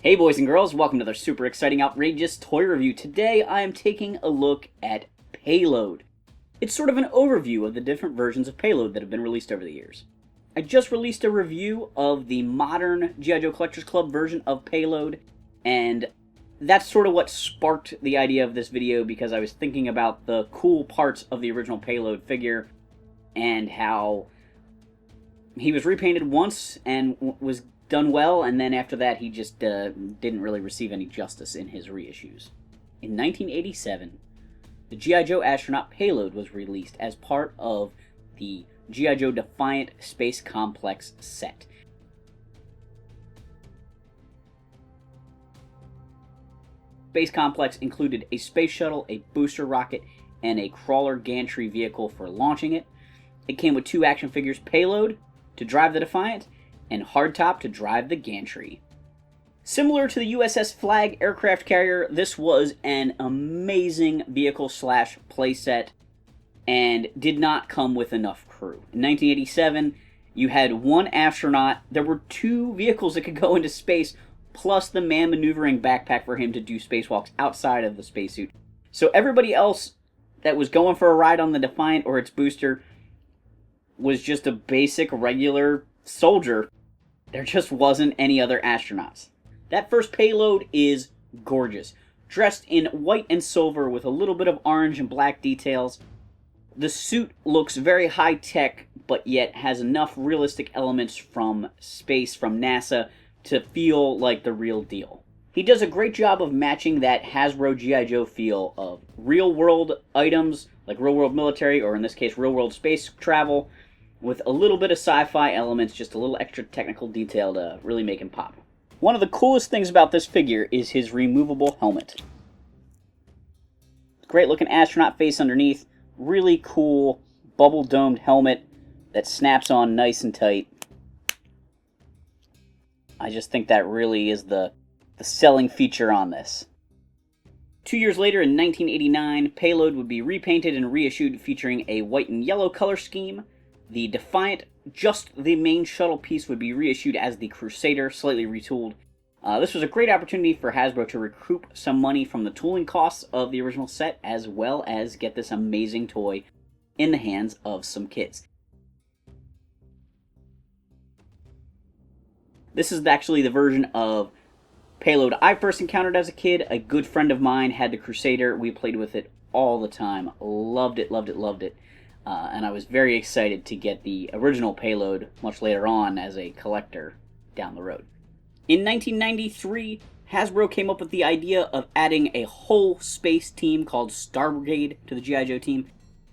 Hey boys and girls, welcome to another super exciting, outrageous toy review. Today I am taking a look at Payload. It's sort of an overview of the different versions of Payload that have been released over the years. I just released a review of the modern Gi Joe Collectors Club version of Payload, and that's sort of what sparked the idea of this video because I was thinking about the cool parts of the original Payload figure and how he was repainted once and was done well, and then after that he just didn't really receive any justice in his reissues. In 1987, the Gi Joe Astronaut Payload was released as part of the Gi Joe Defiant Space Complex set. Space Complex included a space shuttle, a booster rocket, and a crawler gantry vehicle for launching it. It came with two action figures, Payload to drive the Defiant, and Hardtop to drive the gantry. Similar to the USS Flag aircraft carrier, this was an amazing vehicle/playset and did not come with enough crew. In 1987, you had one astronaut. There were two vehicles that could go into space, plus the man maneuvering backpack for him to do spacewalks outside of the spacesuit. So everybody else that was going for a ride on the Defiant or its booster was just a basic, regular soldier. There just wasn't any other astronauts. That first Payload is gorgeous. Dressed in white and silver with a little bit of orange and black details. The suit looks very high-tech, but yet has enough realistic elements from space, from NASA, to feel like the real deal. He does a great job of matching that Hasbro G.I. Joe feel of real-world items, like real-world military, or in this case, real-world space travel, with a little bit of sci-fi elements, just a little extra technical detail to really make him pop. One of the coolest things about this figure is his removable helmet. Great looking astronaut face underneath, really cool bubble domed helmet that snaps on nice and tight. I just think that really is the selling feature on this. 2 years later, in 1989, Payload would be repainted and reissued featuring a white and yellow color scheme. The Defiant, just the main shuttle piece, would be reissued as the Crusader, slightly retooled. This was a great opportunity for Hasbro to recoup some money from the tooling costs of the original set, as well as get this amazing toy in the hands of some kids. This is actually the version of Payload I first encountered as a kid. A good friend of mine had the Crusader. We played with it all the time. Loved it, loved it, loved it. And I was very excited to get the original Payload much later on as a collector down the road. In 1993, Hasbro came up with the idea of adding a whole space team called Star Brigade to the G.I. Joe team.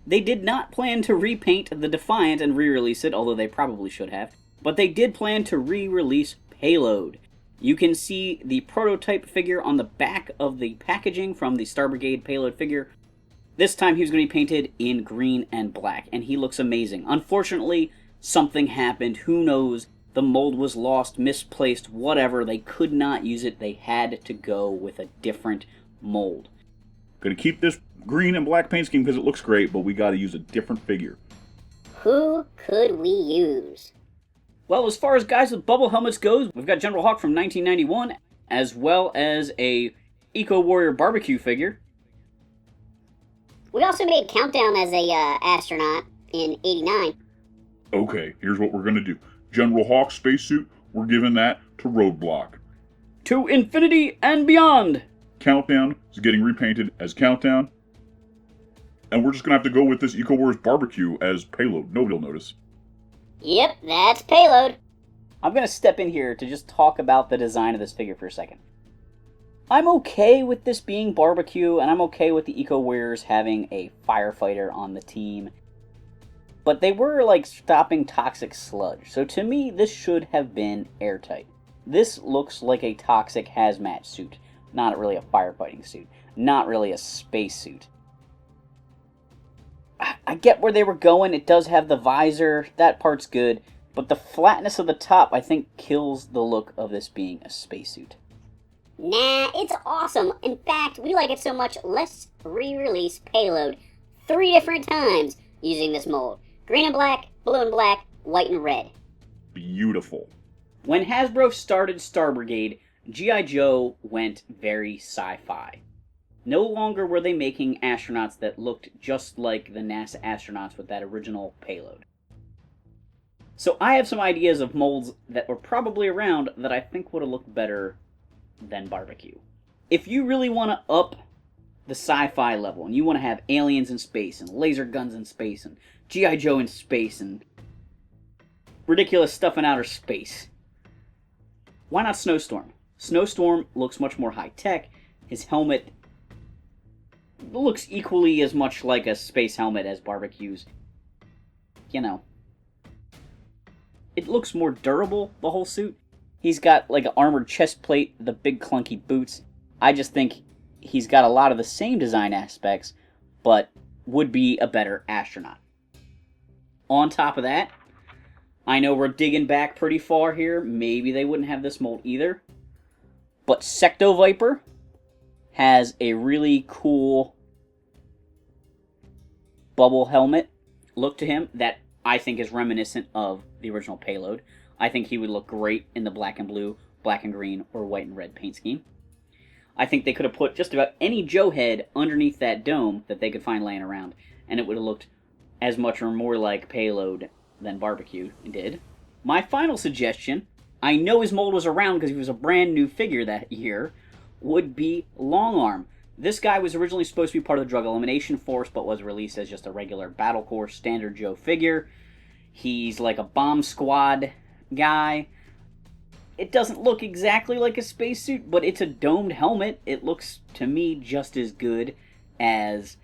They did not plan to repaint the Defiant and re-release it, although they probably should have, but they did plan to re-release Payload. You can see the prototype figure on the back of the packaging from the Star Brigade Payload figure. This time he was going to be painted in green and black, and he looks amazing. Unfortunately, something happened. Who knows? The mold was lost, misplaced, whatever. They could not use it. They had to go with a different mold. Gonna keep this green and black paint scheme because it looks great, but we gotta use a different figure. Who could we use? Well, as far as guys with bubble helmets goes, we've got General Hawk from 1991, as well as a Eco Warrior barbecue figure. We also made Countdown as a astronaut in '89. Okay, here's what we're gonna do. General Hawk's spacesuit, we're giving that to Roadblock. To infinity and beyond! Countdown is getting repainted as Countdown. And we're just gonna have to go with this Eco Warriors barbecue as Payload. Nobody will notice. Yep, that's Payload. I'm going to step in here to just talk about the design of this figure for a second. I'm okay with this being barbecue, and I'm okay with the Eco Warriors having a firefighter on the team. But they were like stopping toxic sludge, so to me this should have been airtight. This looks like a toxic hazmat suit, not really a firefighting suit, not really a space suit. I get where they were going. It does have the visor, that part's good, but the flatness of the top I think kills the look of this being a spacesuit. Nah, it's awesome. In fact, we like it so much, let's re-release Payload 3 different times using this mold. Green and black, blue and black, white and red. Beautiful. When Hasbro started Star Brigade, G.I. Joe went very sci-fi. No longer were they making astronauts that looked just like the NASA astronauts with that original payload. So I have some ideas of molds that were probably around that I think would have looked better than barbecue. If you really want to up the sci-fi level and you want to have aliens in space and laser guns in space and G.I. Joe in space and ridiculous stuff in outer space, why not Snowstorm? Snowstorm looks much more high-tech. His helmet looks equally as much like a space helmet as barbecue's. You know, it looks more durable, the whole suit. He's got like an armored chest plate, the big clunky boots. I just think he's got a lot of the same design aspects, but would be a better astronaut. On top of that, I know we're digging back pretty far here. Maybe they wouldn't have this mold either. But Secto Viper has a really cool bubble helmet look to him that I think is reminiscent of the original payload. I think he would look great in the black and blue, black and green, or white and red paint scheme. I think they could have put just about any Joe head underneath that dome that they could find laying around, and it would have looked as much or more like payload than barbecue did. My final suggestion, I know his mold was around because he was a brand new figure that year, would be Long Arm. This guy was originally supposed to be part of the Drug Elimination Force, but was released as just a regular Battle Corps standard Joe figure. He's like a bomb squad guy. It doesn't look exactly like a spacesuit, but it's a domed helmet. It looks, to me, just as good as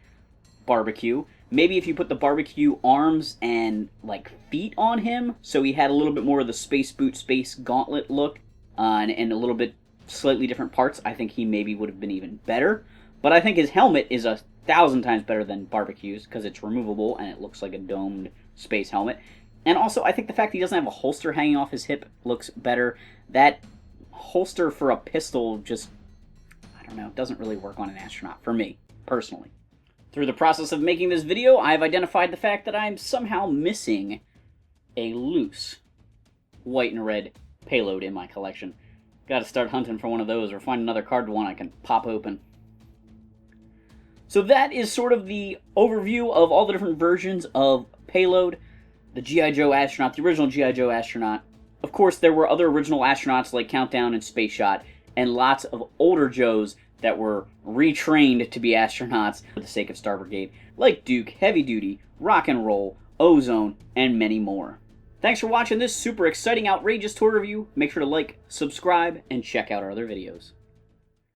barbecue. Maybe if you put the barbecue arms and like feet on him, so he had a little bit more of the space boot, space gauntlet look, and a little bit slightly different parts, I think he maybe would have been even better. But I think his helmet is 1,000 times better than barbecue's because it's removable and it looks like a domed space helmet. And also, I think the fact that he doesn't have a holster hanging off his hip looks better. That holster for a pistol just, I don't know, doesn't really work on an astronaut for me, personally. Through the process of making this video, I've identified the fact that I'm somehow missing a loose white and red payload in my collection. Gotta start hunting for one of those or find another card one I can pop open. So that is sort of the overview of all the different versions of Payload. The G.I. Joe Astronaut, the original G.I. Joe Astronaut. Of course, there were other original astronauts like Countdown and Space Shot, and lots of older Joes that were retrained to be astronauts for the sake of Star Brigade, like Duke, Heavy Duty, Rock and Roll, Ozone, and many more. Thanks for watching this super exciting, outrageous tour review. Make sure to like, subscribe, and check out our other videos.